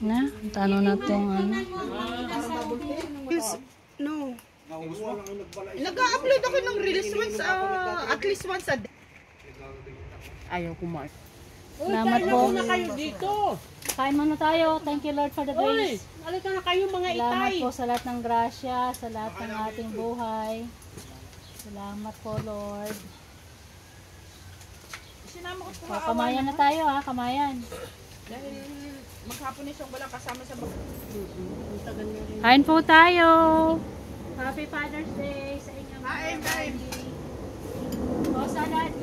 Na, tanong na itong ano. No. Nag-upload ako ng release once, at least once a day. Ayaw kumain. Salamat po. Na kayo dito. Kain muna tayo. Thank you Lord for the grace. Alika na kayo mga Salamat itay. po sa lahat ng grasya, sa lahat ng ating buhay. Salamat po Lord. Sinama ko O, kamayan na tayo ha, kamayan. dahil maghapon na siyang walang kasama sa bag. Kain po tayo. Happy Father's Day sa inyong Kain, kain. O, salad.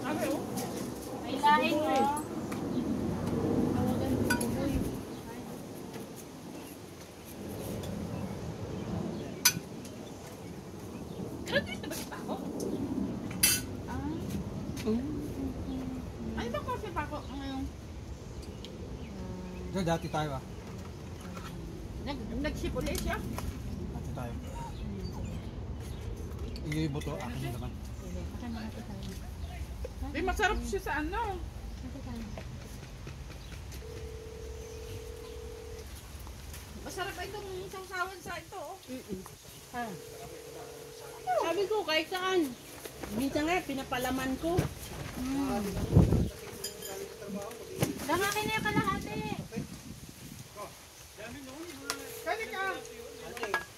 Sabi oh. May lain mo. Graduate na ba kita ako? Ay, ba kasi pa ako ngayon? Dati tayo ah. Nag-ship ulit siya? Dati tayo. Iyo yung buto, akin naman. Ay, masarap siya sa ano? Masarap ba itong sawsawan sa ito? Sabi ko, kahit saan. Minsan nga, pinapalaman ko. Damakin na yung kalahati.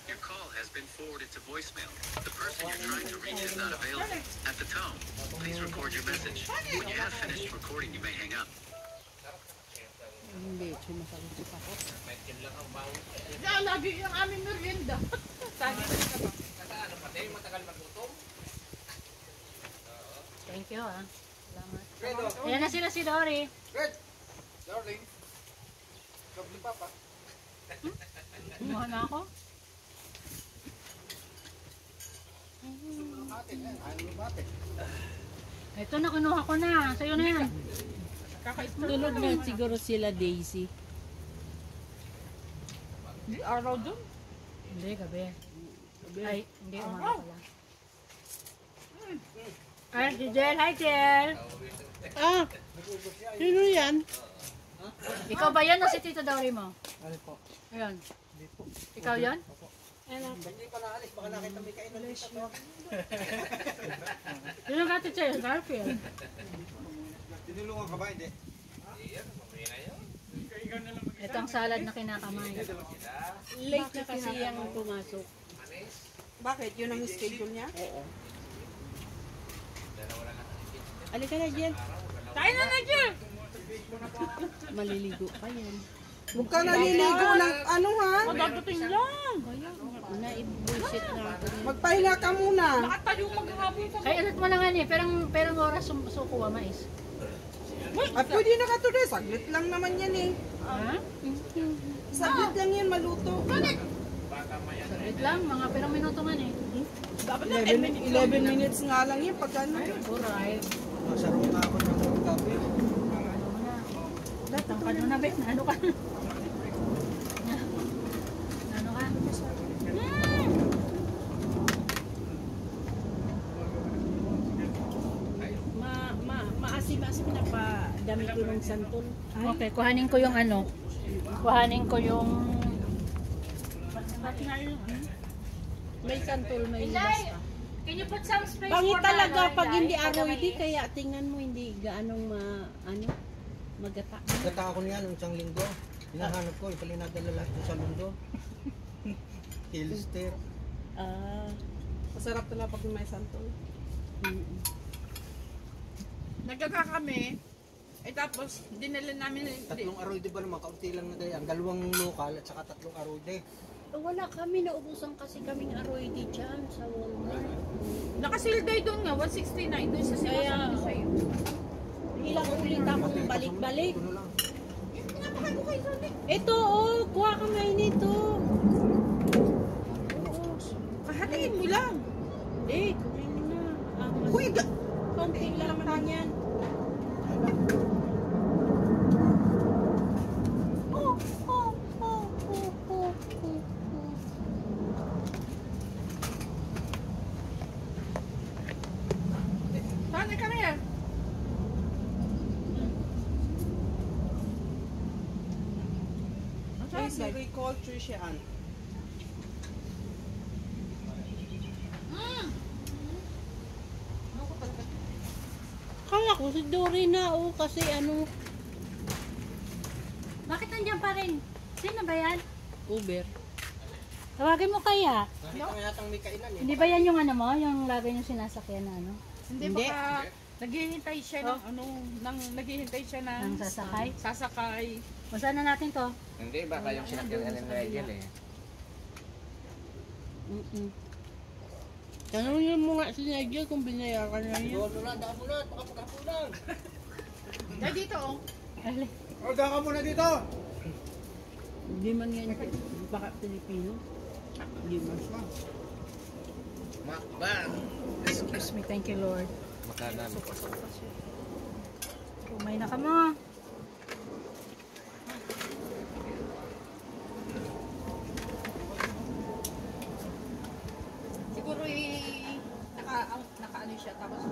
Your call has been forwarded to voicemail. The person you're trying to reach is not available. At the tone, please record your message. When you have finished recording, you may hang up. Hindi, sumasagot siya ako. Yan, lagi yung aming merienda. Sabi ko na ba? Thank you ah. Salamat. Ayan na sila si Dory. Good! Darling. Kabli papa. Kumuha na ako. Ito na, kinuha ko na. Sa'yo na yan. Tulog na siguro sila Daisy. Di araw dun? Hindi, gabi. Ay, hindi, umaga pala. Ay, si Jel. Hi, Jel. Ah, sino yan? Ikaw ba yan o si Tito Dory mo? Ano po? Ayun. Ikaw yan? Hindi pa naalis, baka nakita may kainan dito. Yun ang kati siya, Garfield. Tinulungan ka ba? Hindi. Ito ang salad na kinakamay. Late na kasi yung pumasok. Bakit? Yun ang schedule niya? Oo. Alika na, Jen. Kain na, Jen! Maliligo pa yan. Huwag ka naliligo ng ano ha? Magagating lang. Naibullshit na ako. Magpahinga ka muna. Nakatayo maghabol ka. Kaya alat mo lang yan eh, perang oras sukuha mais. At pwede na ka today. Saglit lang naman yan eh. Ha? Saglit lang yan maluto. Saglit lang, mga perang minuto man eh. Dapat na 11 minutes nga lang yan pag ano. Alright. Masarap na ako ng gabi. Tangkad mo na, Ben. Ano ka? Ano ka? Maasim-asim na pa dami ko ng santol. Okay, kuhanin ko yung ano. Kuhanin ko yung... May santol, may basta. Can you put some space Pangit for talaga the pag hindi for the aroidi, mais? kaya tingnan mo hindi gaanong magata. Gata ako niya nung isang linggo. Hinahanap ko, ipalinadala lahat sa mundo. Hillster. Masarap na pag may santol. Nagkaka kami, tapos dinala namin. Tatlong aroy, di ba naman? Kaunti lang na gaya. Ang dalawang lokal at saka tatlong aroy. Wala kami, naubusan kasi kaming aroidi dyan sa Walmart. Nakasil day doon nga, 169 doon sa sinasabi ko sa'yo. Ilang ulit akong balik-balik. Ano lang. Ito, oh, kuha ka ngayon nito. Kahatiin mo lang. Hindi, kunin mo na. Uy, Konti lang naman yan. saan ka na yan? Ay, si Recall Trishaan. Kala ko si Dory na kasi ano, Bakit nandiyan pa rin? Sino ba yan? Uber. Tawagin mo kaya. Nakita nga yatang may kainan eh. Hindi ba yan yung ano mo? Yung lagay yung sinasakyan na ano? Hindi. Baka naghihintay siya ng naghihintay siya ng Ng sasakay? sasakay. Masan na natin to? Hindi, baka yung sinakyan ni Nigel eh. Tanungin mo nga si Nigel kung binayaran na niya. Doon na, daan mo na, baka pagkapulang. Dahil dito oh. Ali. O, daan ka muna dito. Hindi man yan baka Pilipino. Hindi man. Makbang! Excuse me, thank you Lord. Makanan. Kumay na ka mo. Siguro naka-ano siya tapos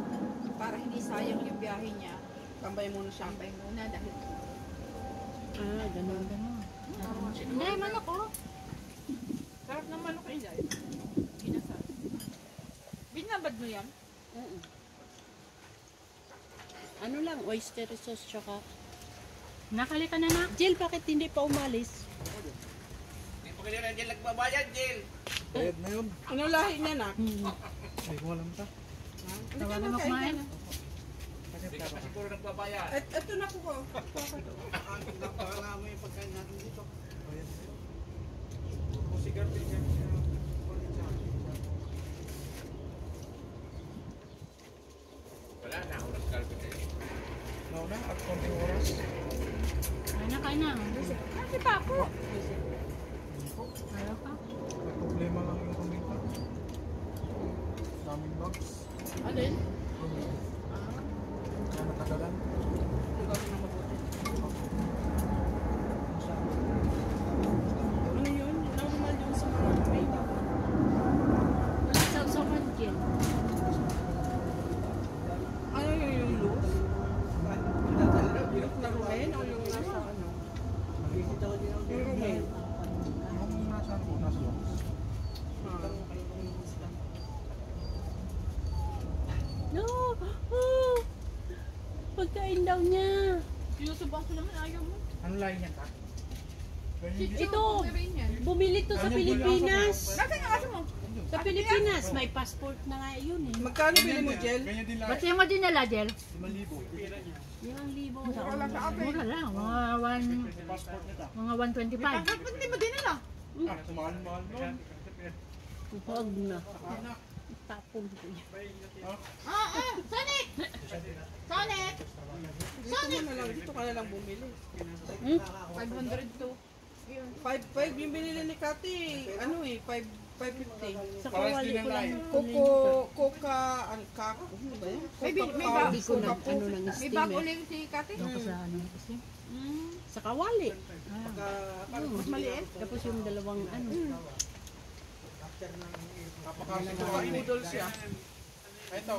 para hindi sayang yung biyahe niya. Tambay muna siya. Tambay muna dahil Ganun. Hindi, manok ko. sarap ng manok ay dahil. Ginasal. Binabad mo yan? Ano lang, oyster sauce tsaka. Nakali ka na na. Jill, bakit hindi pa umalis? Hindi pa kanina Nigel nagbabayad, Jill! Bayad na yun. Ano lahi niya na? Ay, ko alam ka. Tawagan mo kumain. Hindi ka pa siguro nagbabayad. Ito na po ko. Napakala mo yung pagkain natin dito. Wala na, oras kalpit eh. Nauna, at konting oras. Kain na. Kasi pa ako. Ayaw ka. May problema lang yung kumita. Daming bugs. Alin? Kaya natagalan. Ano yun? Normal yung sa mga may Wala sa usapan, Jill. ano yung loose? Yung narumen o yung nasa ano? Yung rumen. Yung nasa box. No! Oh! Pagkain daw niya. Sinusubang ko naman, ayaw mo. Ano lahi niya ka? Ito, Meron yan. bumili to sa Pilipinas. Nasaan yung aso mo? Sa Pilipinas, may passport na nga yun eh. Magkano bili mo, Jel? Ganyan din lahi. Ba't yung mo dinala, Jill? 5,000. Yung libo. Mura lang sa akin. Mura lang. Passport nito. Mga 125. Bakit hindi mo dinala? Mahal-mahal nun. Huwag na. Tapon ko yan. Sonic! Sonic! Sonic! Dito na lang, dito ka na lang bumili. 500 to. 5 yung binili ni Kati. Ano eh, 550. Sa kawali ko lang. Coca, kako. Ano ba yan? Hindi ko na ano ng May steam bag eh. ulit si Kati. Doon ko sa ano kasi. Sa kawali. Mas maliit. Tapos yung dalawang ano. Noodles siya. Ito.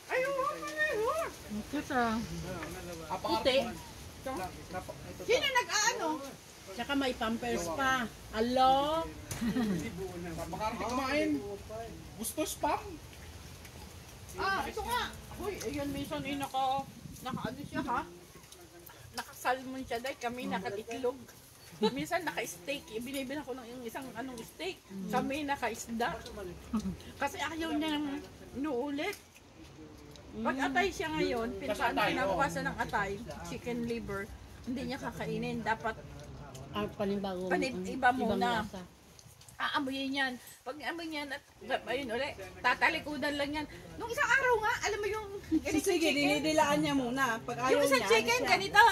Ayun, ayun. Ito sa... Puti. Sino nag-aano? Tsaka may pampers pa. Alo? Napakarte kumain. Gusto spam. Ito nga. Hoy, ayun, minsan ay naka-ano siya ha? Naka-salmon siya dahil kami nakatiklog. Minsan naka-steak. Binibila ko ng isang anong steak. Kami naka-isda. Kasi ayaw niya inuulit. Pag atay siya ngayon, pinabukasan ng atay, chicken liver, hindi niya kakainin. Dapat Panibago. iba muna. lasa. Aamuyin yan. Pag amoy niyan at ayun ulit, tatalikudan lang yan. Nung isang araw nga, alam mo yung ganitong Sige, chicken? dinidilaan niya muna. Pag ayaw Yung isang niya, chicken, ano siya? ganito.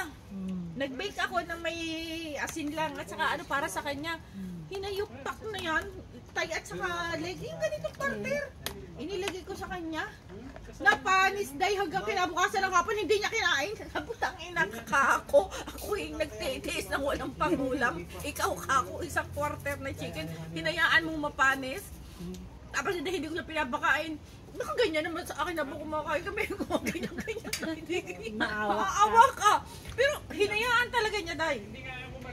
Nag-bake ako ng may asin lang at saka ano para sa kanya. Hinayupak na yan, tay at saka leg. Yung ganitong partner. Inilagay ko sa kanya. Napanis day hanggang kinabukasan ng hapon, hindi niya kinain. Kabutang ina kako. Ako yung nagtitiis ng walang pangulam. Ikaw kako, isang quarter na chicken. Hinayaan mong mapanis. Tapos hindi ko na pinapakain. Nakaganyan naman sa akin na kumakain kami. Gumaganyan-ganyan. Maawa ka. Pero hinayaan talaga niya, day.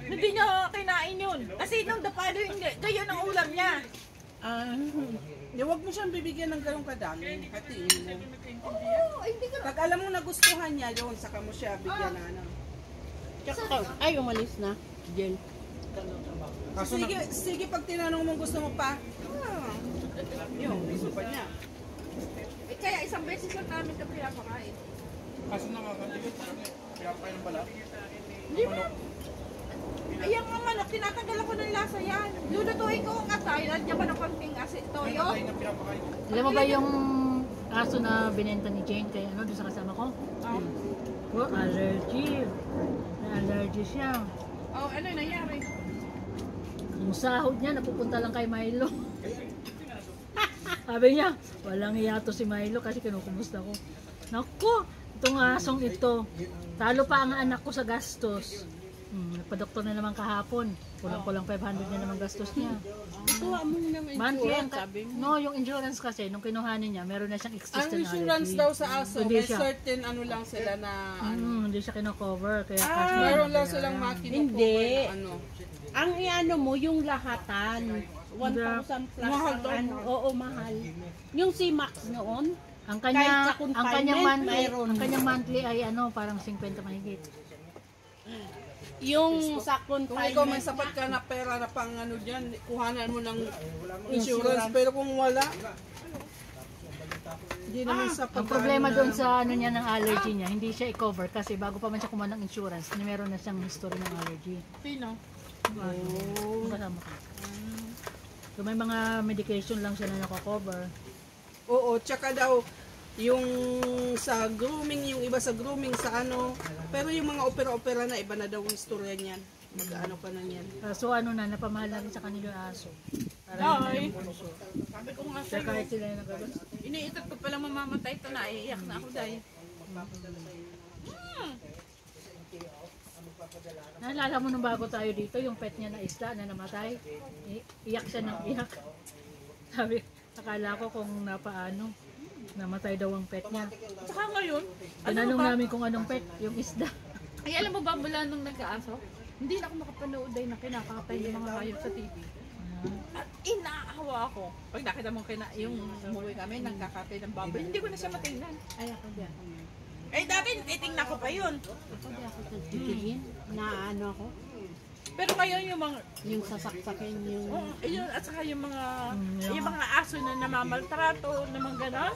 Hindi niya kinain yun. Kasi nung dapalo yun, gayon ang ulam niya. Huwag mo siyang bibigyan ng ganong kadami. Hatiin mo. Oo, hindi ka. Pag alam mo nagustuhan niya yun, saka mo siya bigyan na ano. Ay, umalis na. Jen. Sige, pag tinanong mo gusto mo pa, yun, gusto pa niya. Eh, kaya isang beses lang namin ito pinapakain. Kaso nakakatigil pa kami. Kaya pa ng balat. Hindi ba? Ayan nga manok, tinatanggal ako ng lasa yan. Lulutuin ko ang atay, nandiyan pa ng konting asin, toyo. Ay na pinapakain. Alam mo ba yung aso na binenta ni Jane kay ano, doon sa kasama ko? Oh, allergy. May allergy siya. Oh, ano nangyari? Yung sahod niya, napupunta lang kay Milo. Sabi niya, walang hiyato si Milo kasi kinukumusta ko. Naku, itong asong ito, talo pa ang anak ko sa gastos. Nagpa-doktor na naman kahapon. Kulang-kulang 500 na naman gastos niya. Tuwa mo ng Monthly insurance, ang sabi mo. no, yung insurance kasi, nung kinuhanin niya, meron na siyang Ang existing insurance allergy. daw sa aso, Hindi may siya. certain ano lang sila na ano. Hindi siya kino-cover. Kaya cash na Meron lang lang kaya silang yan. Hindi. ano. Ang iano mo, yung lahatan. 1,000 plus. Mahal daw. Ano, oo, mahal. Yung si Max noon, Ang Kahit kanya, sa ang confinement, kanyang monthly, mayroon. ang kanyang monthly ay ano, parang 50 mahigit. yung sa Kung confinement. ikaw may sapat ka na pera na pang ano dyan, kuhanan mo ng insurance. Pero kung wala, hindi naman sapat. Ang problema doon sa ano niya ng allergy niya, hindi siya i-cover kasi bago pa man siya kumuha ng insurance, meron na siyang history ng allergy. Sino? Oh. Kasama ko. So may mga medication lang siya na nako-cover. Oo, tsaka daw, yung sa grooming, yung iba sa grooming, sa ano. Pero yung mga opera-opera na, iba na daw ang istorya niyan. Mag-ano pa na niyan. So ano na, napamahal na rin sa kanila yung aso. Para Ay. hindi na yung puso. Sabi ko nga Kaya sa'yo, kahit sila yung nagagas. iniikot ko palang mamamatay ito na, iiyak na ako dahil. Naalala mo nung bago tayo dito, yung pet niya na isda na namatay. Iyak siya ng iyak. Sabi, akala ko kung napaano, namatay daw ang pet niya. Saka ngayon, Tinanong namin kung anong pet, yung isda. ay alam mo ba mula nung nagkaaso, hindi na ako makapanood ay na kinakatay yung mga hayop sa TV. At inaawa ako. Pag nakita mo yung umuwi kami, nagkakatay ng baboy, hindi ko na siya matingnan. Ay, ako di ako. Eh dati titingnan ko pa yun. Ako di ako nagtitingin. Na ano ako. Pero ngayon yung mga, Yung sasaksakin yung... yun, at saka yung mga aso na namamaltrato, na mga ganon,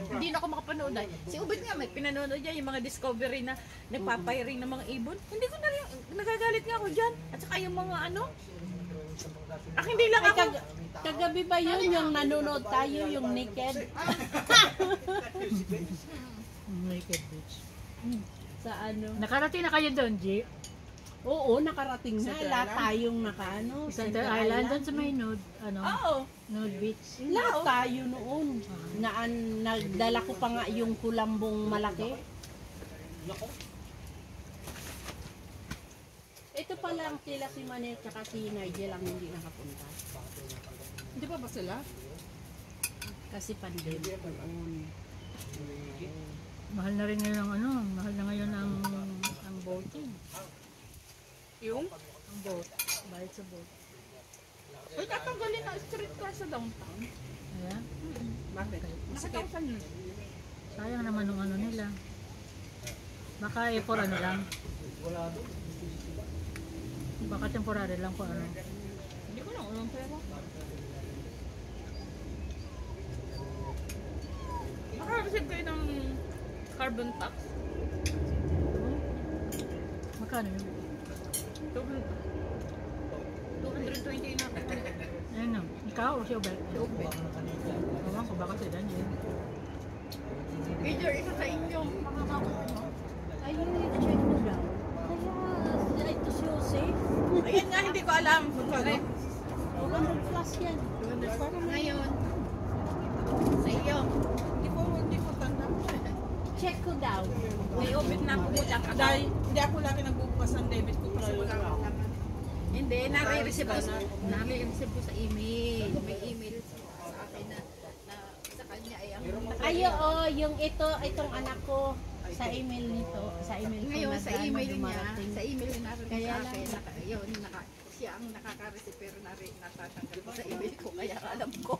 hindi na ako makapanood ay. Si Ubit nga may pinanood niya yung mga discovery na nagpapahiring ng mga ibon. Hindi ko na rin, nagagalit nga ako dyan. At saka yung mga ano, hindi lang Ay, ako. kagabi ba yun yung nanonood tayo, yung naked? Naked beach. Sa ano? Nakarating na kayo doon, G? Oo, nakarating na. Lahat tayong nakaano. Center Island, doon sa may nude, Oo. nude beach. Lahat tayo noon. Nagdala ko pa nga yung kulambong malaki. Ito pa lang sila si Manel tsaka si Nigel ang hindi nakapunta. Hindi pa ba sila? Kasi pandemic noon. Mahal na rin ngayon ang mahal na ngayon ang boating. Yung? Ang boat, bayad sa boat. Ay, tatanggalin na street car sa downtown. Ayan. Bakit? Nakatausan yun. Sayang naman ng ano nila. Baka for ano lang. Baka temporary lang po ano. Hindi ko lang alam pero. Maka-receive kayo ng carbon tax. Magkano yun? 220 na. Ayun na. Ikaw o si Obet? Si Obet. Ewan ko baka sila niya. Either isa sa inyo, makakakuha mo. Ayun, check mo daw. Kaya, ito si Jose. Ayan nga, hindi ko alam. Ay, 200 plus yan. ngayon, sa iyo. Hindi ko tanda. Check ko daw. May ubit na kumulang ako. Dahil hindi ako lagi nagbubukas ng debit ko kasi wala akong naman. Hindi, nare-receive ko sa email. May email sa akin na sa kanya ay ang Ay, oo, yung itong anak ko. sa email nito, sa email ko Ngayon, sa email niya, dumarating. sa email niya naroon Kaya sa lang. akin, siya ang nakaka-receive pero natatanggap ko sa email ko, kaya alam ko.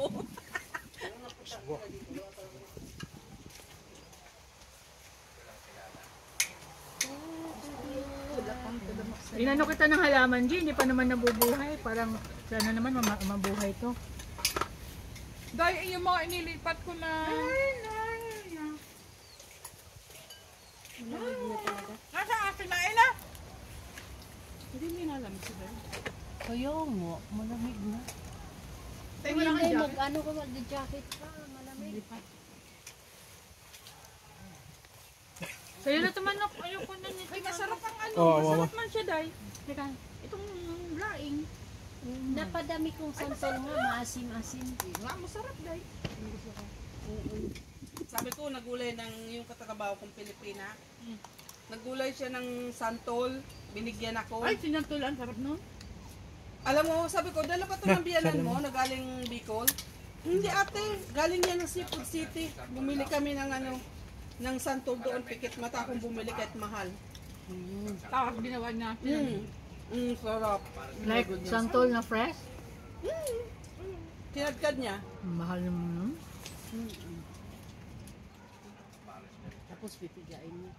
Wala pang tulamok sa Inano kita ng halaman, G, hindi pa naman nabubuhay. Parang, sana naman mabuhay to. Dahil yung mga inilipat ko na... Nasa akin na ina? Hindi mo inalam sila. Kaya mo, malamig na. Tayo wala kang jacket. Mag-ano ka, mag-jacket pa, malamig. Sa'yo na tumanok, ayoko na nito. Ay, masarap ang ano. Oo, Masarap man siya, Day. Teka, itong laing. Napadami kong santol nga, maasim-asim. Nga, masarap, Day. Sabi ko, nagulay ng yung katrabaho kong Pilipina. Nagulay siya ng santol, binigyan ako. Ay, sinantulan, sarap no? Alam mo, sabi ko, dala pa ito ng biyanan mo na galing Bicol. Hindi ate, galing yan ng Seafood City. Bumili kami ng ano, ng santol doon, pikit mata akong bumili kahit mahal. Tapos ginawa niya. Sarap. Like, santol na fresh. Tinadkad niya. Mahal naman. Tapos pipigain mo.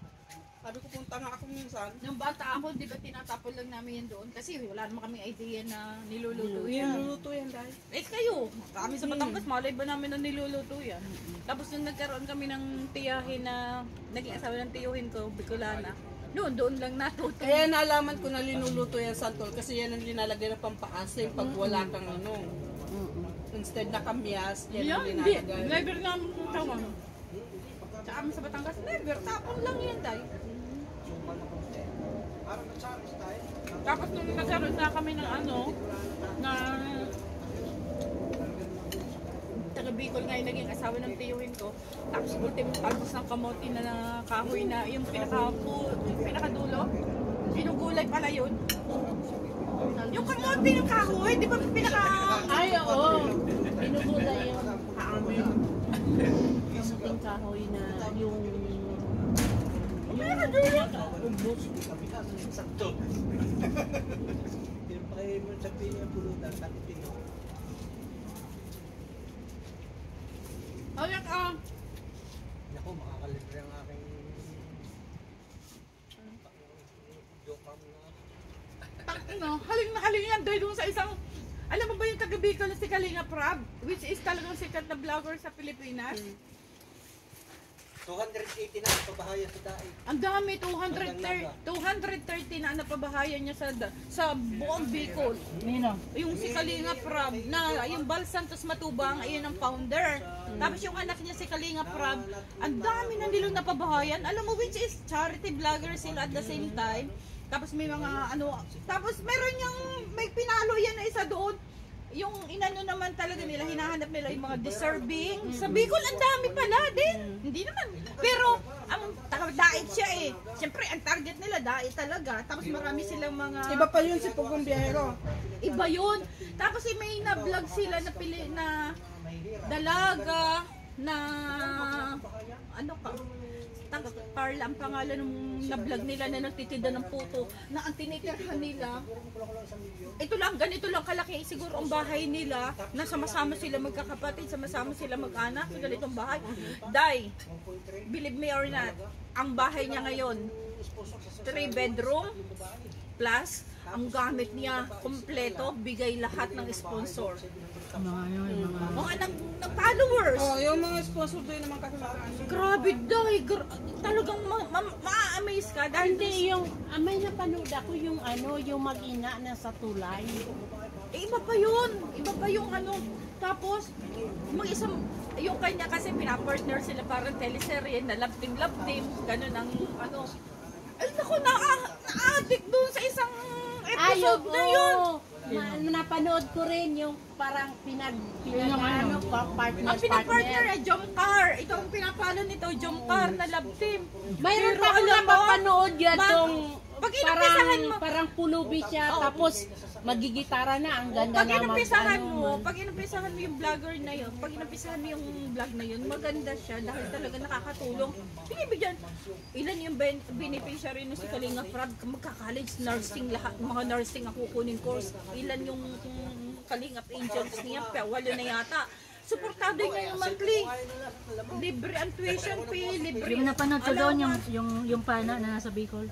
Sabi ko, punta nga ako minsan. Nung bata ako, di ba tinatapon lang namin yan doon? Kasi wala naman kami idea na niluluto yan. Niluluto yan dahil. Eh kayo, kami sa Batangas, malay ba namin na niluluto yan? Tapos nung nagkaroon kami ng tiyahin na, naging asawa ng tiyuhin ko, Bicolana, doon lang natuto. Kaya naalaman ko na linuluto yan santol kasi yan ang linalagay na pampaasim pag wala kang ano. Instead na kamyas, yan ang Yan, hindi. linalagay. Never namin tawag. Sa amin sa Batangas, never. Tapon lang yan, Day. Tapos nung nagkaroon na kami ng ano, na taga Bicol nga yung naging asawa ng tiyuhin ko. Tapos ultimo talbos ng kamote na kahoy na yung pinakadulo. Sinugulay pala yun. Yung kamote ng kahoy, di ba pinaka... Ay, oo. Pinugulay yung kaamin. Kamuting kahoy na yung pinaka-ubos. Sakto. Yung pa kayo mo sabihin yung pulutan, takitin mo. Ayak Naku, makakalibre ang aking dokam na. haling na haling yan dahil doon sa isang... Alam mo ba yung taga Bicol na si Kalinga Prab? Which is talagang sikat na vlogger sa Pilipinas. 280 na ang pabahaya sa daig. Ang dami, 230 na napabahayan niya sa buong Bicol. Nino? Yung si Kalinga Prab, na yung Bal Santos Matubang, ayun ang founder. Tapos yung anak niya si Kalinga Prab, ang dami na nilang napabahayan. Alam mo, which is charity vlogger sila at the same time. Tapos may mga ano, tapos meron yung, may pinalo yan na isa doon. Yung inano naman talaga nila, hinahanap nila yung mga deserving. Sa Bicol, ang dami pala din. Hindi naman. Pero, ang taga-dait siya eh. Siyempre, ang target nila, dait talaga. Tapos marami silang mga... Iba pa yun si Pugong Biyahero. Iba yun. Tapos may na-vlog sila na pili na dalaga na ano ka? Carla ang pangalan ng na-vlog nila na nagtitinda ng puto na ang tinitirhan nila ito lang, ganito lang kalaki siguro ang bahay nila na sama-sama sila magkakapatid, sama-sama sila mag-anak sa ganitong bahay. Day, believe me or not, ang bahay niya ngayon 3 bedroom plus ang gamit niya kompleto, bigay lahat ng sponsor. Mga yun, mga... Mga nag-followers. Oh, yung mga sponsor doon naman kasalanan. Grabe Day, talagang ma-amaze ka dahil Hindi, yung may napanood ako yung ano, yung mag-ina na sa tulay. iba pa yung ano, tapos mag-isang, yung kanya kasi pinapartner sila parang teleserye na love team, ganun ang ano. Ay naku, na-addict doon sa isang episode na yun. Napanood ko rin yung parang ano, partner. Ang pinapartner ay Jomcar. Ito ang pinapalo nito, Jomcar na love team. Mayroon Pero pa akong alam mo, napapanood yan tong Pag inumpisahan mo, parang pulubi siya, tapos magigitara na, ang ganda pag naman. inumpisahan mo yung vlogger na yun, pag inumpisahan mo yung vlog na yun, maganda siya dahil talaga nakakatulong. Binibigyan, ilan yung beneficiary no si Kalinga Prab, magka-college, nursing, lahat, mga nursing ang kukunin course. Ilan yung Kalingap Angels niya, 8 na yata. Suportado niya yung monthly. Libre ang tuition fee, libre. Yung napanood ko doon, yung pana na nasa Bicol.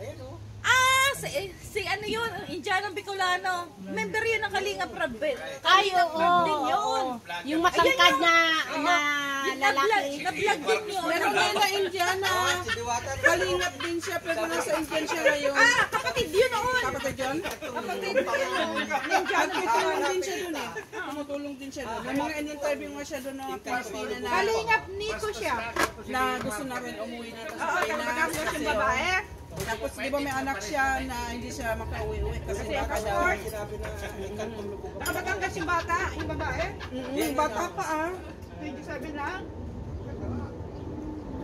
Si ano yun, ang Indianong Bicolano. Member yun ng Kalinga Prab. Ay, oo. din yun. Yung matangkad na lalaki. Na-vlog din yun. Meron na na Indiana. Kalingap din siya, pero nasa Indian siya ngayon. Kapatid yun noon. Kapatid yun? Kapatid yun. Nagtutulong din siya dun eh. Tumutulong din siya dun. May mga in-interview nga siya dun ng Pilipina na Kalingap nito siya. na gusto namin umuwi dito sa Pilipinas. Kasi babae. Tapos di ba may anak siya na hindi siya makauwi-uwi kasi baka daw. Nakabatangas yung bata, yung babae. Bata pa ah. 27 lang.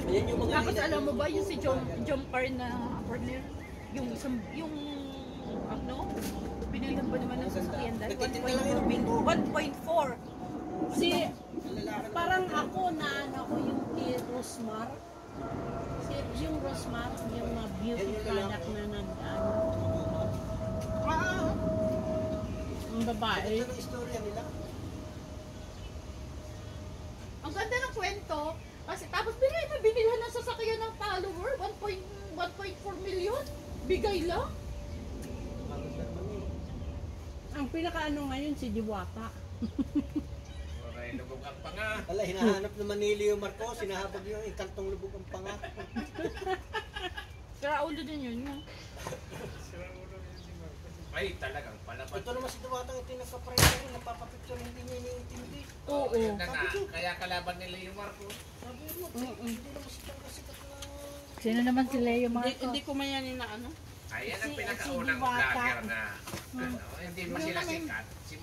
Ayan yung mga Tapos alam mo ba yung si John Carr na partner? Yung isang, yung ano? Binilhan ba naman ng sasakyan dahil 1.4. Si, parang ako na ano ko yung kay Rosmar. Yung Rosmar, yung beauty product na nag-ano. Ang babae. Ito ang istorya nila. Ang ganda ng kwento. Kasi tapos binilhan ng sasakyan ng follower, 1.4 million. Bigay lang. Ang pinakaano ngayon si Diwata. Ay, lubog ang panga. Wala, hinahanap naman ni Leo Marcos, hinahabag yung ikantong lubog ang panga. Sira ulo din yun. Ay, talagang palaban. Ito naman si Duwatang ito yung nagpa-pressure, napapapicture, hindi niya iniintindi. Oo. Kaya kalaban nila yung Marcos. Sabi mo, hindi naman sitang kasikat na... Sino naman si Leo Hindi, Marco? hindi ko mayanin na ano. Ayan ang Si pinakaunang Diwata. vlogger na ano, hindi mo sila sikat. Si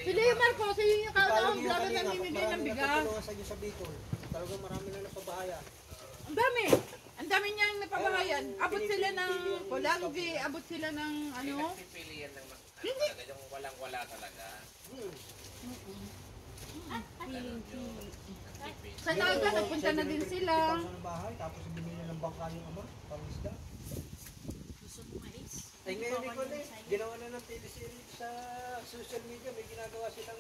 Si Leo Marcos, yun yung Ipaalam kaunang niyo vlogger kanina, na namimigay ng marami bigas. natutulungan sa inyo sa Bicol. Talagang marami na napabahaya. Ang dami. Ang dami niyang napabahayan. Abot sila ng Polangi, abot sila ng ano. Pipili yan ng mas talaga yung walang-wala talaga. Sa Naga, nagpunta na din sila. Ipasok ng bahay, tapos binili ng bangka yung ama, pangisda. Ay ngayon ni Kone, ginawa na ng teleseries sa social media, may ginagawa silang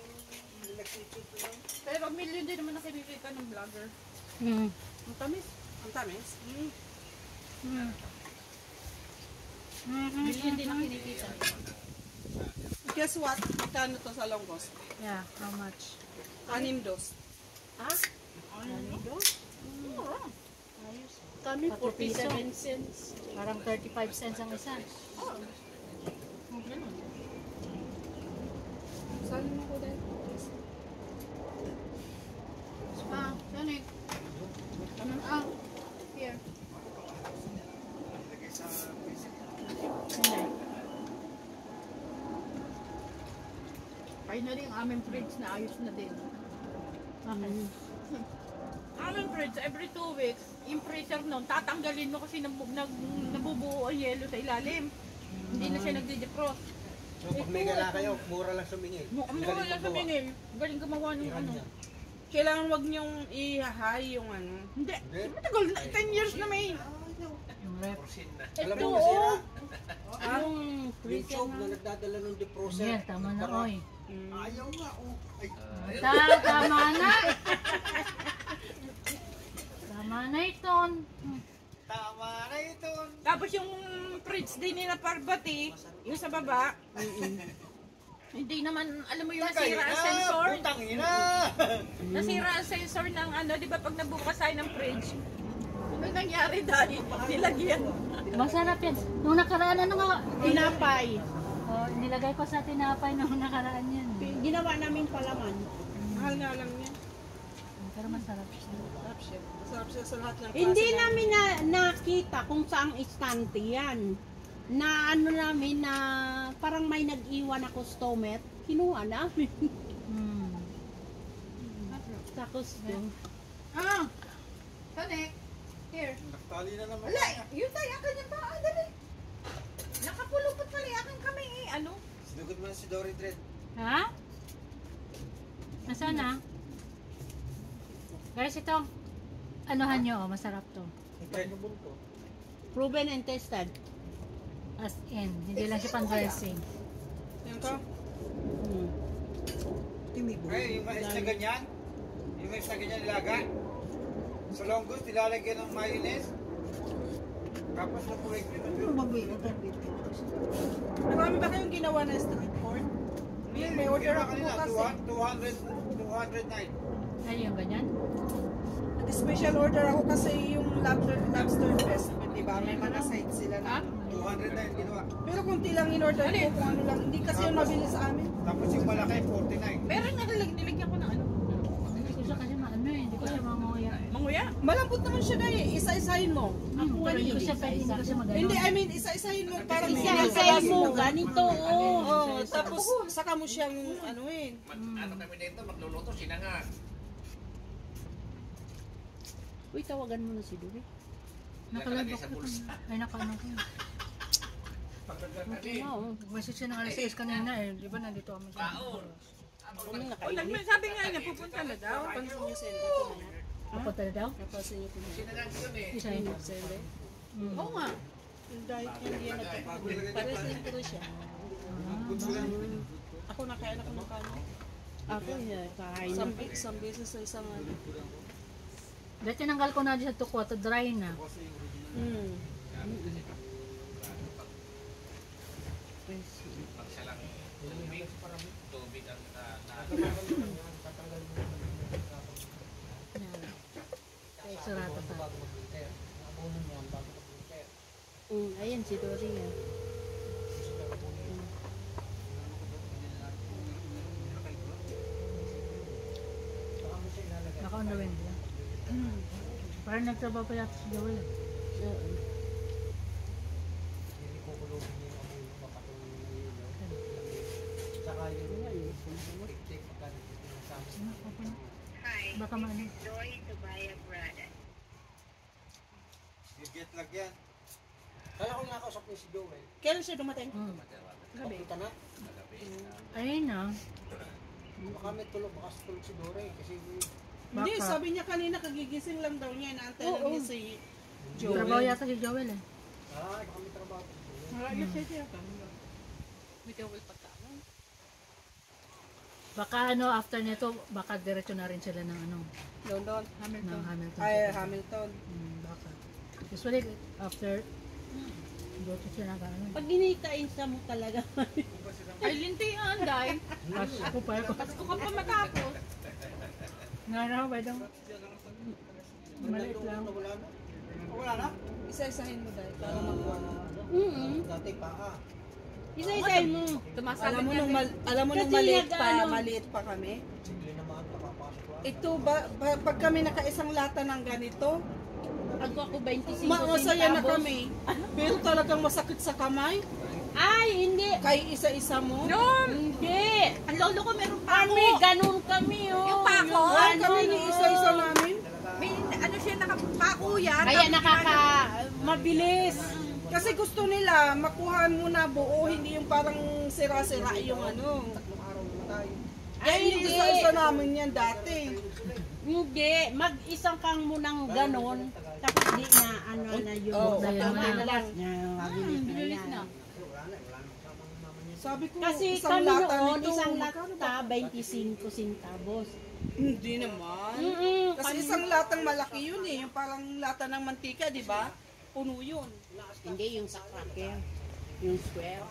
nagsisito ng... Pero million din naman ang kinikita ng vlogger. Hmm. Ang tamis. Ang tamis. Million din ang kinikita. Guess what? Magkano to sa Longos? Yeah, how much? 6 dos. Kami Pati 47 cents. Parang 35 cents ang isa. Saan mo ko dahil? Sonic. Here. Finally, ang aming fridge na ayos na din. Aming fridge, every 2 weeks, yung freezer nun, tatanggalin mo kasi nabubuo ang yelo sa ilalim. Hindi na siya nagde-defrost. So pag may gala kayo, mura lang sumingil. Mura lang sa mingil. Galing gumawa ng ano. Kailangan wag niyong i-high yung ano. Hindi. Matagal na. 10 years na may. Yung rep. Porsin na. Alam mo masira, Yung yung tube na nagdadala ng deproser. Yeah, tama na, oy. Ayaw nga, oh. Ay, Tama na. Tama na iton. tama na ito. Tapos yung fridge din ni na Parvati, yung sa baba, hindi naman, alam mo yung nasira ang sensor? Putang ina! Nasira ang sensor ng ano, di ba pag nabukas tayo ng fridge? Ano nangyari dahil nilagyan? Masarap yan. Nung nakaraan, ano nga? tinapay. Oh, nilagay ko sa tinapay nung nakaraan yan. Ginawa namin palaman. Mahal nga lang niya. Pero masarap siya. Sarap siya. Sarap siya sa lahat ng klase. Hindi namin nakita kung saang istante yan. Na ano namin na parang may nag-iwan na customer. Kinuha namin. Hmm. Sa customer. Connect. Here. Naktali na naman. Wala, yun tayo, ang kanyang paa, dali. Dory Dread. Ha? Nasaan na? Guys, ito. Anuhan nyo, oh, masarap to. Proven and tested. As in, hindi lang siya pang-dressing. Yan ka. Mm. Ay, yung mais na ganyan. Yung mais na ganyan nilaga. Sa longgos, nilalagyan ng mayonnaise. Tapos na puwag nyo. Marami ba kayong ginawa na street food? May order ako kanina, bukas 209. Ay, yung ganyan? Special order ako kasi yung lobster fest, di ba? May mga sides sila na. 209 ginawa. Pero kunti lang in-order ko kung ano lang. Hindi kasi yung mabili sa amin. Tapos yung malaki, 49. Meron na nilagyan ko ng ano. Hindi ko siya kasi maano eh, hindi ko siya mamuya. Manguya. Malambot naman siya na eh. Isa-isahin mo. Pero hindi ko siya pwede, hindi ko siya magano. Hindi, I mean, isa-isahin mo parang Isa-isahin mo, ganito, oh. Oo, tapos saka mo siyang ano eh. Ano kami dito, magluluto, sinanga. Uy, tawagan mo na si Duri. Nakalabok ko. Ay, nakaano ko. Oo. Message siya ng alas 6 kanina eh. Di ba nandito kami sa Sabi nga niya, pupunta na daw. Pansin niyo send ito na yan. Papunta na daw? Napansin niyo po na yan. Sinangang yun eh. Isa yun. Send eh. Oo nga. Yung diet niya hindi yan nagkakagulo. Pares din ko siya. Ako nakain ako ng kano. Ako, kain na. Isang beses sa isang ano. Dahil tinanggal ko na dyan sa tukwa, to dry na. Pag siya lang tubig ang Sarata pa. Ayan, si Dori yan. Naka-on the wind lang. Parang nagtrabaho pa yata si Joel. Oo. Baka maano. Jet lag yan. Kaya ko nakausap niya si Joel. Kailan siya dumating? Papunta na. Ayun na. Baka may tulog, baka tulog si Dore. Kasi Hindi, Baka. sabi niya kanina kagigising lang daw niya. Inaantay lang niya si Trabaho yata si Joel eh. baka may trabaho. Baka ano, after nito, baka diretso na rin sila ng ano, London. ng Hamilton. Ay, Hamilton. Baka. Usually, after, diretso sila ng ano. Pag ginikainsa mo talaga. Ay, lintian, dahil. Pasko pa ako. Pasko ka pa matapos. Nga na, ba daw? Maliit lang. Wala na? Isa-isahin mo dahil para makuha mo. Dati pa Isa-isahin mo. Alam mo nung, alam mo nung Kasi maliit pa kami. Ito pag kami nakaisang lata ng ganito, Ako 25 masaya na centavos. kami. Pero talagang masakit sa kamay. Ay, hindi. Kay isa-isa mo. Hindi. Ang lolo ko meron pa ako. Kami, ganun kami, oh. Yung pako? Ay, kami ni isa-isa namin. May ano siya, nakapako yan. Kaya mabilis. Kasi gusto nila makuhaan mo na buo, hindi yung parang sira-sira yung ano. Ay, Hindi hindi. isa-isa namin yan dati. Hindi. Mag-isang kang munang ganun. Tapos di na, ano na yun. Oo, Tama tama na lang. Mabilis na yan. Sabi ko, Kasi isang kami lata noon, nito. isang lata, 25 centavos. Hindi naman. Kasi isang latang malaki yun eh. Yung parang lata ng mantika, di ba? Puno yun. Hindi, yung sa cracker. Yung square.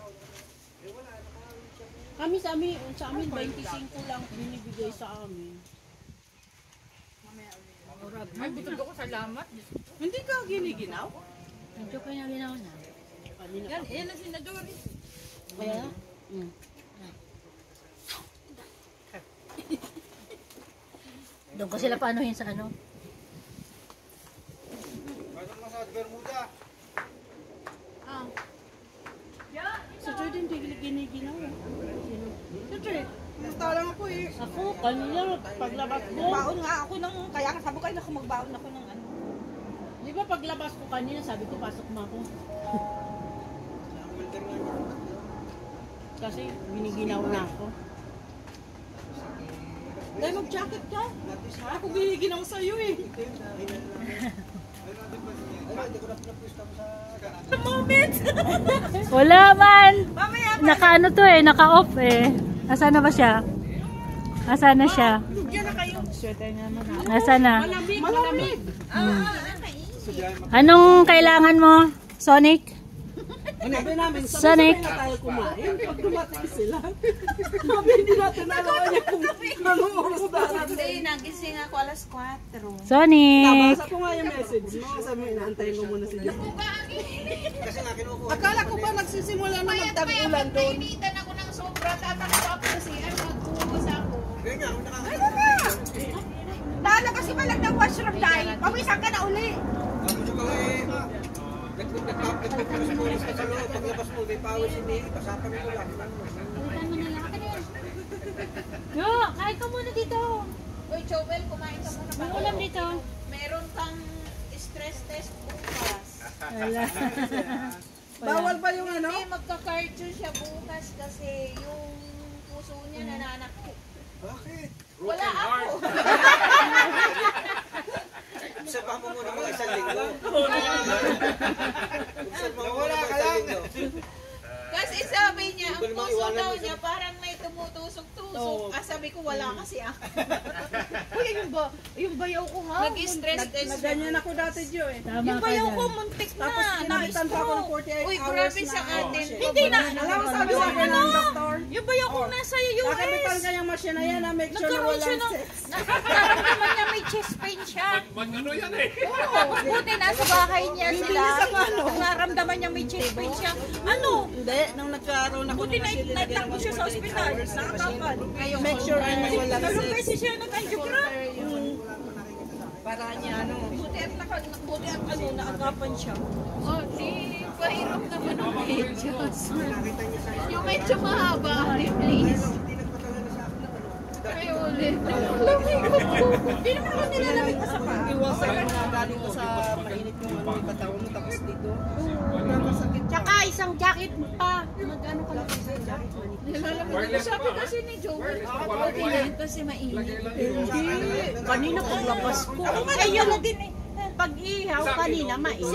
Kami sa amin 25 lang binibigay sa amin. Ay, butog ako, salamat. Hindi ka giniginaw? Medyo kaya ginawa na. Kanina Yan, yan ang sinadori. kaya? Doon ko sila paanuhin sa ano. Ano mo sa Bermuda? Sa Jordan, di giniginaw. Siyempre, pumunta lang ako eh. Ako, kanina, paglabas ko. Baon nga ako ng, kaya nga sabi ko, ay naku, magbaon ako ng ano. Di ba paglabas ko kanina, sabi ko, pasok mo ako. kasi giniginaw na ako. Dahil mag-jacket ka. Ako giniginaw sa'yo eh. Wala man. Mamaya Naka-ano to eh, naka-off eh. Asa na ba siya? Asa na siya? diyan na kayo. Asa na? Malamig. Anong kailangan mo, Sonic? Sabi namin, Sonic. sabay na tayo kumain. Pag dumating sila, sabi hindi natin alam niya kung anong oras darating. Hindi, nagising ako alas 4. Sonic. Nabasa ko nga yung message mo. Sabi mo, inaantayin ko muna si Jess. Akala ko ba nagsisimula na magtag-ulan doon? Nainitan ako ng sobra. Tatakot ako kasi nagtuwas ako. Lalo kasi malag ng washroom dahil pawisan ka na uli. Nagpapagpulis ka sa loob. Paglabas mo, may pawis si May. Pasapan mo lang. Yo, kain ka muna dito. Uy, Joel, kumain ka muna. May ulam dito. Meron kang stress test bukas. Wala. Bawal ba yung ano? Hindi, magka-cardio siya bukas kasi yung puso niya nananakit. Bakit? Wala ako. Sabahan mo muna mga isang linggo. Wala ka lang. Kasi sabi niya, ang puso daw niya parang may tumutusok-tusok. Sabi ko, wala kasi ako. Uy, yung bayaw ko ha. Nag-stress test. Nagganyan ako dati, Jo eh. Tama Yung ka bayaw ko, dyan. muntik na. Tapos pinalitan pa ako ng 48 Uy, hours grabe na. sa atin. Oh, Hindi na. alam mo, sabi sa akin ng doktor, Yung bayaw ko nasa nakabitan US. ka yung machine na yan na make sure na Nagkaroon siya walang ng... sex. Nakaramdaman niya may chest pain siya. Ano yan eh? Oo, buti nasa bahay niya sila. Nakaramdaman niya may chest pain siya. Ano? Hindi, nung nagkaroon ako Buti ng machine, nilagyan naitakbo ako siya sa 48 ospital. hours. Nakatapan. Make sure na walang Dalawang sex. beses siya nag-angiogram. Para niya ano. Buti at naagapan siya. Oh, di, pahirap naman ang medyos. Yung medyo mahaba, please. Ay, ulit. Lamig ko po. Hindi naman ako nilalamig pa sa paa. Iwasan mo na galing ko sa mainit yung ano, may katawan mo tapos dito. Nakasakit. Tsaka isang jacket pa. Mag-ano ka lang sa jacket. Nilalamig ko. Sabi kasi ni Joel, okay na yun kasi mainit. Hindi. Kanina paglabas ko. Ako nga ayun na din eh. Pag-ihaw kanina, mainit.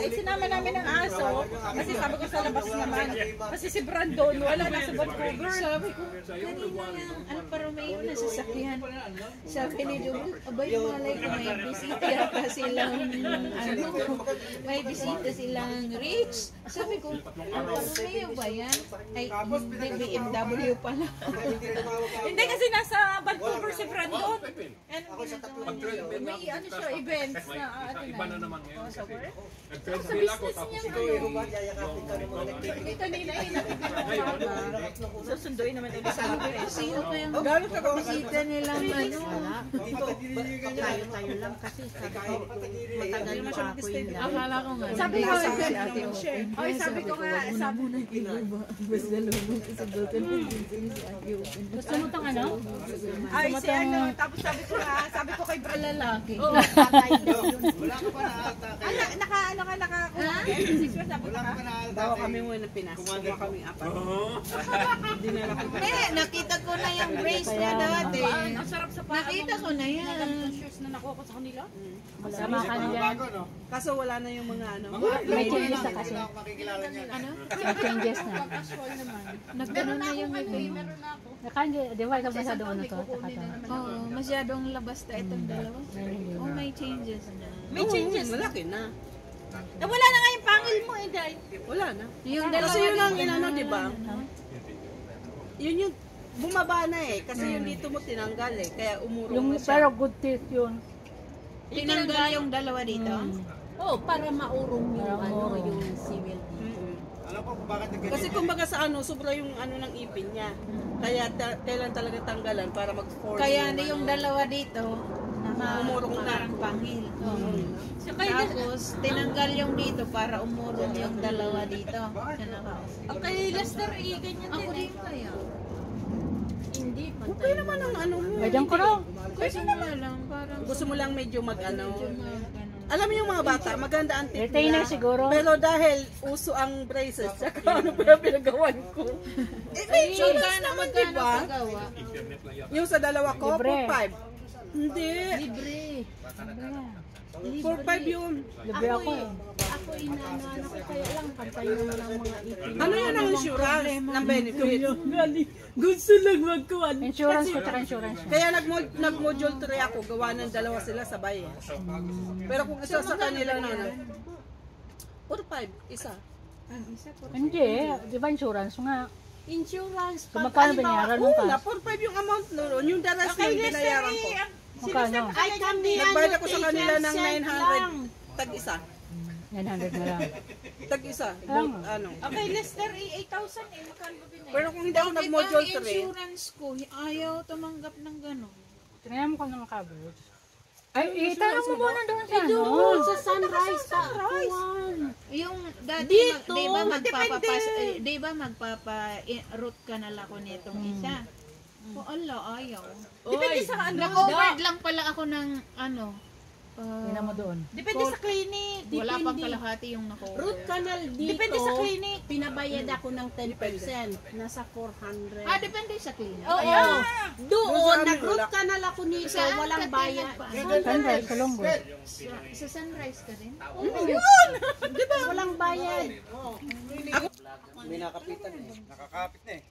Sinama namin ng aso kasi sabi ko sa labas naman. Kasi si Brandon wala na sa Vancouver. Sabi ko, kanina yung Alfa Romeo na sasakyan. Sabi ni Joel, abay malay ko may bisita yata silang may bisita silang Rich. Sabi ko, Alfa Romeo ba yan? Ay, hindi, BMW pala. Hindi kasi nasa Vancouver si Brandon. And may ano siya, events na Iba na naman ngayon kasi Sa nag-treadmill ako business tapos niya ito ngayon. yung Kanina ay susunduin naman tayo sa akin. Sino ko yung Gano'n ka ba? bisita nilang ano? Tayo lang kasi sabi ko, matagal mo ako yun lang. Akala ko nga. Sabi ko, si ate mo. Oy, sabi ko nga, sabi mo Gusto mo tang ano? ay si ano, tapos sabi ko kay Brad Lalaki. Oh, Wala ka pa na ata. sabi ko Bawa kami mo na Pinas. Bawa kami apat. Dinala ko. Nakita ko na yung brace niya dati. ang sarap sa paa. Nakita ko na yan. Shoes na nakuha ko sa kanila. Sama ka nila. Bago, no? Kaso wala na yung mga ano. May changes na kasi. Wala akong makikilala niya. May changes na. Nagano na yung Di ba ikaw masyado ano to? Oo, masyadong labas na itong dalawa. Oh, may changes na. May changes. Malaki na. Wala na nga yung pangil mo eh, Day. Wala na. Yung Kasi dalawa yun ang inano, di ba? Yun yung bumaba na eh. Kasi yung dito mo tinanggal eh. Kaya umurong Yung na siya. pero good teeth yun. tinanggal yung dalawa dito. Oh, para maurong yung ano, yung civil. Alam ko kung bakit nagganyan. Kasi kumbaga sa ano, sobra yung ano ng ipin niya. Kaya kailan talaga tanggalan para mag-form. Kaya yung dalawa dito, umurong na. parang pangil. So, Tapos, tinanggal yung dito para umurong yung dalawa dito. okay, Lester, ganyan din eh. Hindi, Okay naman ang ano mo. Ganyan ko raw. Kasi naman lang, parang Gusto mo lang medyo mag-ano. Alam mo yung mga bata, maganda ang tip Retainer nila. siguro. Pero dahil uso ang braces, tsaka ano pa yung pinagawan ko. May insurance naman, di ba? Yung sa dalawa ko, Libre. 4-5. Hindi. Libre. 4-5 yun. Libre ako eh. Ako inaano ko kaya lang pantay naman ang mga itim. Ano yun ang insurance ng benefit? Gusto lang magkuhan. Insurance ko, tsaka insurance. Kaya nag-module 3 ako, gawa ng dalawa sila sabay. Pero kung isa sa kanila na, 4-5, isa. Hindi, di ba insurance nga? Insurance. So, magkano binayaran mo Una, ka? 4-5 yung amount noon. Yung the rest yung binayaran ko. Magkano? Ay kami Nagbayad ako sa ano, kanila ng 8% lang. 900. Tag-isa. 900 na lang. Tag-isa. Ano. Okay, Lester, 8,000 eh. Magkano ba binayad? Pero kung hindi ako nag-module 3, Insurance ko, ayaw tumanggap ng gano'n. Tingnan mo kung ano coverage. Ay, itanong mo muna doon sa ano. Doon sa sunrise. Yung dati, Dito, di ba magpapa-root canal ako nitong isa? O ala, ayaw. depende sa ano. Nag-covered lang pala ako ng ano. Tingnan mo doon. Depende sa clinic. Wala pang kalahati yung Root na-cover. canal dito. Depende sa clinic. Pinabayad ako ng 10%. Nasa 400. Ah, depende sa clinic. Oo. Doon, Doon sa nag-root amin, canal ako nito. Saan Walang ka bayad. Sunrise, sa Longgo. Sa sunrise ka din? Walang bayad. May nakapitan eh. Nakakapit na eh.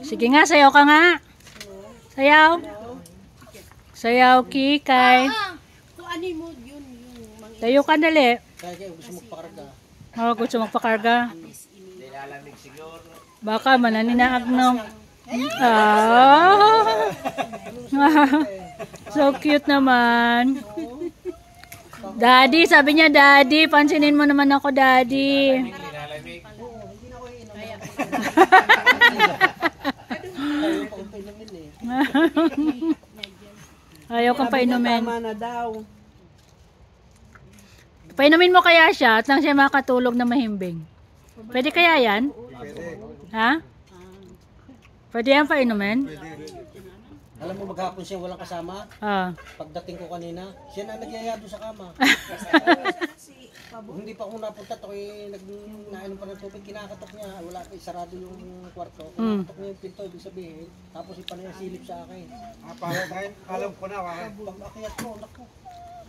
Sige nga, sayaw ka nga. Sayaw. Sayaw, Kikay. Kung ano mo, yun. Mga Tayo ka dali. Kaya gusto magpakarga. Oh, gusto magpakarga. Baka mananinaag nung. Ah. So cute naman. Daddy, sabi niya, Daddy, pansinin mo naman ako, Daddy. Ayaw kang painumin. Tama na daw. Painumin mo kaya siya at lang siya makatulog na mahimbing. Pwede kaya yan? Ha? Pwede yan painumin? Alam mo maghapon siya walang kasama. Ah. Pagdating ko kanina, siya na nagyaya doon sa kama. Hindi pa ako napunta, ako'y nainom pa ng tubig, kinakatok niya. Wala, sarado yung kwarto. Kinakatok niya yung pinto, ibig sabihin. Tapos ipanay ang silip sa akin. Alam ko na. Pag akyat ko, naku.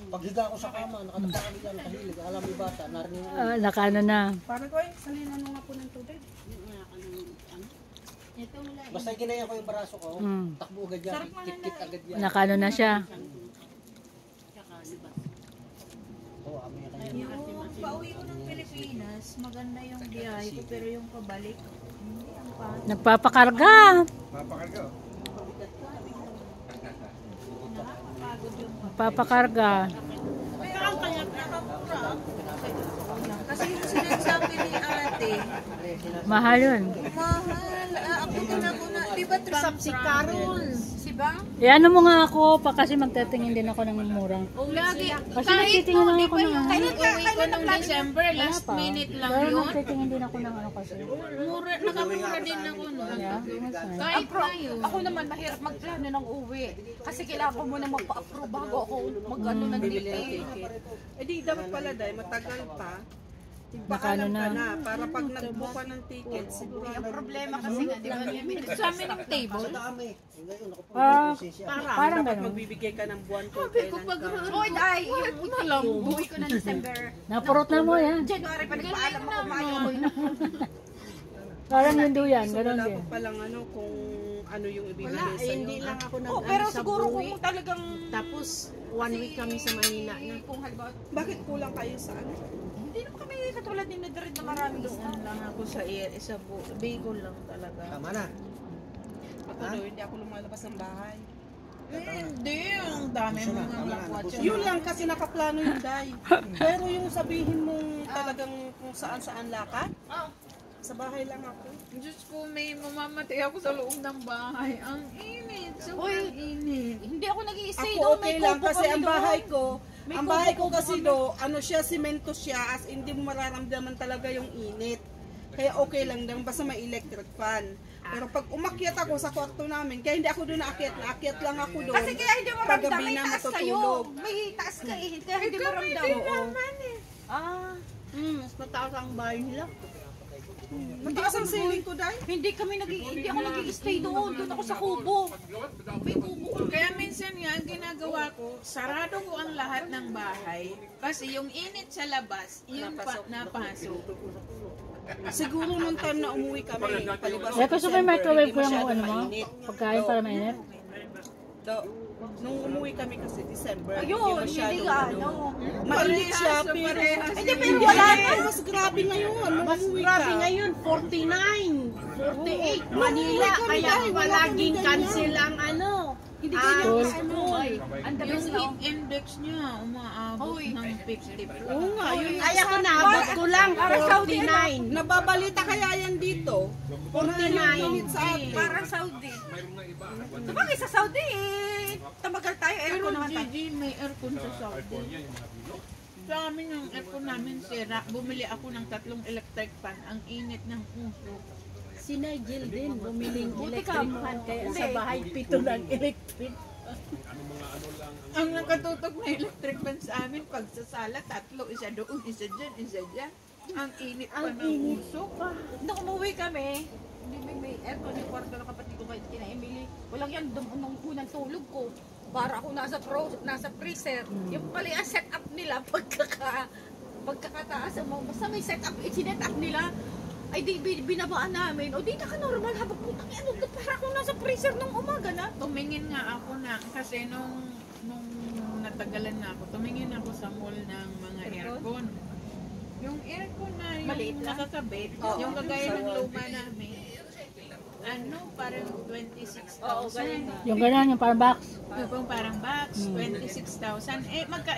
Paghiga ko sa kama, nakatapakan niya, nakahilig. Alam mo yung bata, narinig mo. Nakano na. Paano ko salinan mo nga po ng tubig. Basta ginaya ko yung baraso ko, takbo agad yan, kit-kit agad yan. Nakano na siya. Oo, amoy ka Yung pauwi ko ng Pilipinas, maganda yung biyahe ko, pero yung pabalik, hindi ang pangit. Nagpapakarga. Papakarga. Nagpapakarga. Kasi yung sinasabi ni ate, Mahal yun. mahal, ako na, di ba trip si Carol? Si ba? E ano mo nga ako pa kasi magtatingin din ako ng mura. Lagi, Kasi nagtitingin lang ako ng ano. Kailan uwi ko nung December, last minute lang Pero yun. nagtitingin din ako ng ano kasi. Mura, nakamura din ako nun. Yeah, that's nice. Kahit na yun. Ako naman mahirap magplano ng uwi. Kasi kailangan ko muna magpa-approve bago ako mag-ano ng ticket. Eh di dapat pala dahil matagal pa. Nakano Paalam ka na. na para pag nagbuka ng ticket, siguro Ang problema kasi nga, di ba, Sa amin ng table. dami. Ngayon, ako po, Ah, parang Parang dapat ganun. magbibigay ka ng buwan kung Sabi ko kailan pag ka. Oy, ay, yung uwi ko na December. Napurot na mo yan. January pa nagpaalam ako, maayaw ko yun. Parang hindi yan. So Ganun wala din. pa palang ano kung ano yung ibibigay Wala, sa'yo. hindi lang ako nag Pero sa siguro buwi. kung talagang, Tapos, 1 week kami sa Manila. kung halimbawa, Bakit kulang kayo sa ano? hindi naman kami katulad ni Nadrid na maraming Doon lang ako sa Bicol lang talaga. Tama na. Ako daw, hindi ako lumalabas ng bahay. Hindi, ang dami mo nga makwatch. Yun lang kasi nakaplano yung day. Pero yung sabihin mong talagang kung saan-saan lakad, sa bahay lang ako. Diyos ko, may mamamatay ako sa loob ng bahay. Ang init, sobrang init. hindi ako nag-i-stay Ako doon, okay may lang kubo kasi kami ang doon. bahay ko, ang bahay ko kasi ano siya, simento siya, as hindi mo mararamdaman talaga yung init. Kaya okay lang daw, basta may electric fan. Pero pag umakyat ako sa kwarto namin, kaya hindi ako doon naakyat lang ako doon. Kasi kaya hindi mo ramdam, Paggabi may na taas kayo. matutulog. May taas kayo, kaya hindi mo ramdam. Ah, Mas mataas ang bahay nila. Mataas ang ceiling ko, Day. hindi ako nag-i-stay doon. Doon ako sa kubo. May kubo. Kaya minsan nga, ang ginagawa ko, sarado ko ang lahat ng bahay. Kasi yung init sa labas, yung napasok. Siguro nung time na umuwi kami, palibas Kaya gusto ko yung microwave ko yung masyado ano mo? mainit. Pagkain para mainit? Nung umuwi kami kasi December, Ayun, masyado hindi ka, ano. mainit siya, pero Hindi, pero wala na. mas grabe ngayon. Nung Mas umuwi grabe ka. ngayon, 49, 48, Oo. Manila. Kami Kaya dahil wala palaging kami cancel ang ano. Hindi ganyan Cool. ano. Ang dami Yung sila. heat index niya, umaabot ng 50. Oo nga, yun Ay ako naabot ko lang, 49. Nababalita kaya yan dito. 49 minutes sa atin. Parang Saudi. Sabagay sa Saudi, tamagal tayo, Pero aircon naman tayo. GG, may aircon sa Saudi. Sa amin yung aircon namin sira, bumili ako ng 3 electric fan. Ang init ng uso. Si Nigel din, bumiling Buti electric ka. fan, kaya Hindi. sa bahay 7 lang electric. Ang nakatutok na electric fan sa amin, pag sa sala, 3, isa doon, isa dyan, isa dyan. Ang init pa ng uso. Nung umuwi kami, may aircon yung kwarto ng kapatid ko kina Emily. Walang yan, nung unang tulog ko. Para ako nasa freezer. Yung pala yung setup nila, pagkakataas, basta may setup, sinet up nila. Ay di binabaan namin. O di naka-normal habang putang yan. Para akong nasa freezer nung umaga na. Tumingin nga ako na, kasi nung natagalan na ako, tumingin ako sa mall ng mga aircon. Yung aircon na yung Maliit lang? nakakabit, yung kagaya ng luma namin, parang 26,000. Yung ganyan, yung parang box. Yung parang box, 26,000.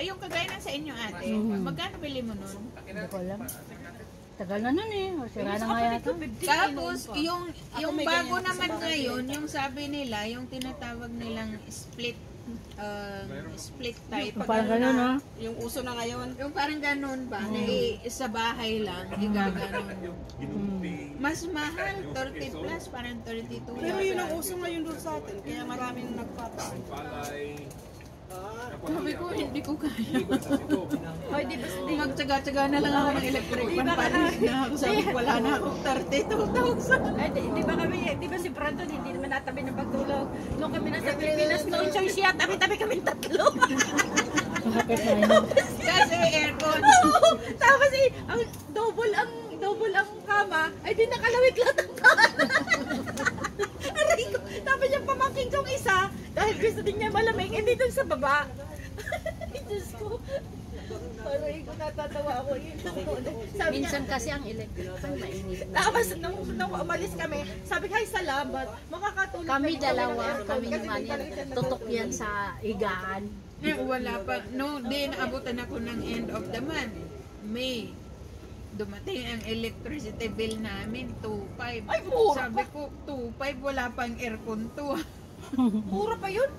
Yung kagaya ng sa inyo ate, magkano bili mo nun? Hindi ko alam. Tagal na nun eh. O, sira na nga yata. Tapos, yung bago naman ngayon, yung sabi nila, yung tinatawag nilang split type. Parang ganun, no? Yung uso na ngayon. Yung parang ganun ba, na sa bahay lang, igaganon. Mas mahal, 30 plus, parang 32. Pero yun ang uso ngayon doon sa atin. Kaya maraming nagpapa. Sabi ko, hindi ko kaya. Hoy, di ba Magtsaga-tsaga na lang ako ng electric fan. Panis na ako. Sabi ko, wala na akong 32,000. Ay, di ba si Brandon hindi naman natabi ng pagtulog. Nung kami nasa Pilipinas, no choice siya, tabi-tabi kami tatlo. Bakit na yun? Kasi aircon. Tapos ang double ang kama, ay di nakalawit lahat ang taas. Aray ko. Tapos yung pamangking kong isa, dahil gusto din niya malamig, hindi dun sa baba. Diyos ko. Aray ko, natatawa ako yun. Sabi niya, Minsan kasi ang electric fan mainit na. tapos nung umalis kami, sabi ko, ay salamat, makakatulog Kami kayo dalawa, kami kami naman yan. Tutok yan sa higaan. Wala pa. No, di naabutan ako ng end of the month. May dumating ang electricity bill namin, 2,500. Ay, mura Sabi ko, 2,500, wala pang aircon to. Mura pa yun.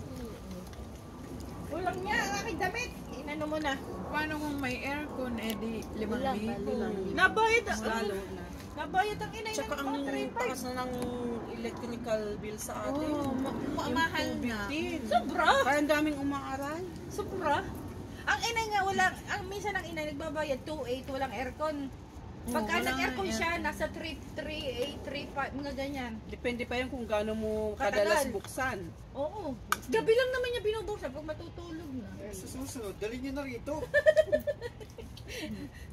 Walang niya ang aking damit. Inano mo na. Paano kung may aircon, di 5,000? Nabayad Lalo na. Nabayad ang inay Tsaka ang taas na ng electrical bill sa atin. Mahal na. Sobra. Parang daming umaaral. Sobra. Ang inay nga ang minsan ang inay nagbabayad 2,800, walang aircon. Pagka wala nag-aircon nga siya, nasa 3,800, 3,500, mga ganyan. Depende pa yun kung gaano mo Katagal. kadalas buksan. Oo. Gabi lang naman niya binubuksan pag matutulog na. Sa susunod, dalhin nyo na rito.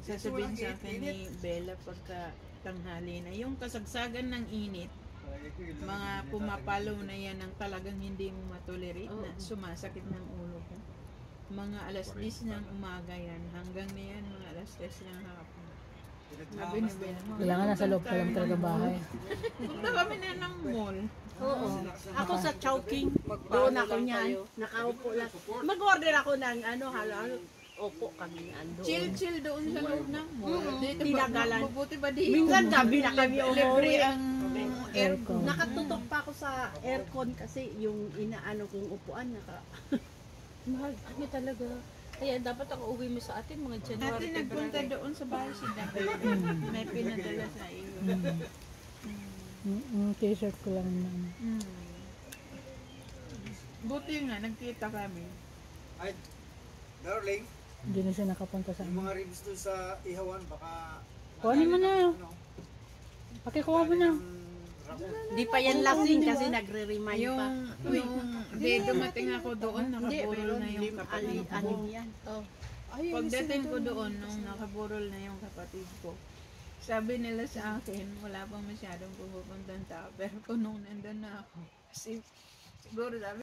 Sasabihin sa akin ni Bella pagka tanghali na, yung kasagsagan ng init, mga pumapalo na yan ang talagang hindi mo matolerate na sumasakit ng ulo ko. Mga alas 10 ng umaga yan, hanggang na yan, mga alas 10 ng hapon. Sabi ni Bella, Kailangan nasa loob ka lang talaga bahay. punta kami na ng mall. Oo. Ako sa Chowking, doon ako niyan. Nakaupo lang. Mag-order ako ng halo. Opo kami ando. Chill doon sa loob ng mall. Dito Tinagalan. mabuti ba dito? Minsan gabi na kami Libre umuwi. ang aircon. Nakatutok pa ako sa aircon kasi yung inaano kong upuan Mahal, ano talaga. Kaya dapat ako uwi mo sa atin mga January, Ate nagpunta February. doon sa bahay si David. May pinadala sa iyo. T-shirt ko lang na. Buti nga, nagkita kami. Ay, darling, Hindi na siya nakapunta sa yung amin. mga ribs doon sa Ihawan, baka... Kuhanin mo na. Ano, Pakikuha mo na. Di pa yan lasing kasi nagre-remind Yung, pa. di dumating ako doon, nakaburol na yung kapatid ko. Alin yan? Pagdating ko doon, nung nakaburol na yung kapatid ko, sabi nila sa akin, wala pang masyadong pumupuntang tao. Pero kung nung nandun na ako, kasi siguro sabi